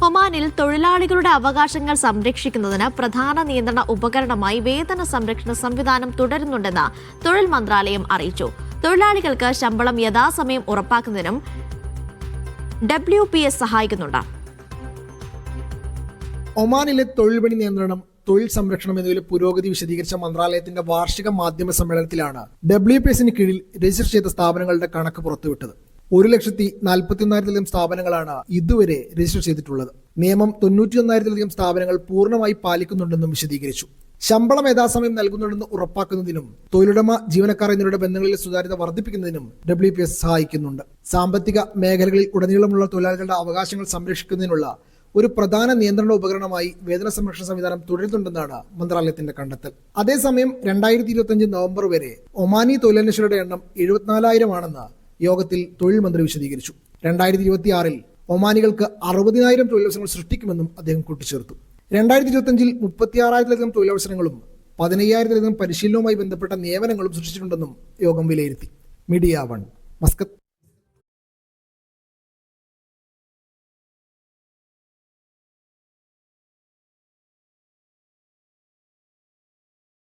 ഒമാനിൽ തൊഴിലാളികളുടെ അവകാശങ്ങൾ സംരക്ഷിക്കുന്നതിന് പ്രധാന നിയന്ത്രണ ഉപകരണമായി വേതന സംരക്ഷണ സംവിധാനം തുടരുന്നുണ്ടെന്ന് തൊഴിൽ മന്ത്രാലയം അറിയിച്ചു. തൊഴിലാളികൾക്ക് ശമ്പളം യഥാസമയം ഉറപ്പാക്കുന്നതിനും WPS സഹായിക്കുന്നുണ്ട്. ഒമാനിലെ തൊഴിൽ പണി നിയന്ത്രണം, തൊഴിൽ സംരക്ഷണം എന്നിവയിലെ പുരോഗതി വിശദീകരിച്ച മന്ത്രാലയത്തിന്റെ വാർഷിക മാധ്യമ സമ്മേളനത്തിലാണ് WPSന് കീഴിൽ രജിസ്റ്റർ ചെയ്ത സ്ഥാപനങ്ങളുടെ കണക്ക് പുറത്തുവിട്ടത്. 1,41,000 സ്ഥാപനങ്ങളാണ് ഇതുവരെ രജിസ്റ്റർ ചെയ്തിട്ടുള്ളത്. നിയമം 91,000 സ്ഥാപനങ്ങൾ പൂർണ്ണമായി പാലിക്കുന്നുണ്ടെന്നും വിശദീകരിച്ചു. ശമ്പളം യഥാസമയം നൽകുന്നുണ്ടെന്ന് ഉറപ്പാക്കുന്നതിനും തൊഴിലുടമ ജീവനക്കാർ എന്നിവരുടെ ബന്ധങ്ങളിലെ സുതാര്യത വർദ്ധിപ്പിക്കുന്നതിനും WPS സഹായിക്കുന്നുണ്ട്. സാമ്പത്തിക മേഖലകളിൽ ഉടനീളമുള്ള തൊഴിലാളികളുടെ അവകാശങ്ങൾ സംരക്ഷിക്കുന്നതിനുള്ള ഒരു പ്രധാന നിയന്ത്രണ ഉപകരണമായി വേതന സംരക്ഷണ സംവിധാനം തുടരുന്നുണ്ടെന്നാണ് മന്ത്രാലയത്തിന്റെ കണ്ടെത്തൽ. അതേസമയം 2025 നവംബർ വരെ ഒമാനി തൊഴിലന്വേഷകരുടെ എണ്ണം 74,000 ആണെന്ന് യോഗത്തിൽ തൊഴിൽ മന്ത്രി വിശദീകരിച്ചു. 2026 ഒമാനികൾക്ക് 60,000 തൊഴിലവസരങ്ങൾ സൃഷ്ടിക്കുമെന്നും അദ്ദേഹം കൂട്ടിച്ചേർത്തു. 2025 36,000 തൊഴിലവസരങ്ങളും 15,000 പരിശീലനവുമായി ബന്ധപ്പെട്ട നിയമനങ്ങളും സൃഷ്ടിച്ചിട്ടുണ്ടെന്നും യോഗം വിലയിരുത്തി. Media 1, Muscat.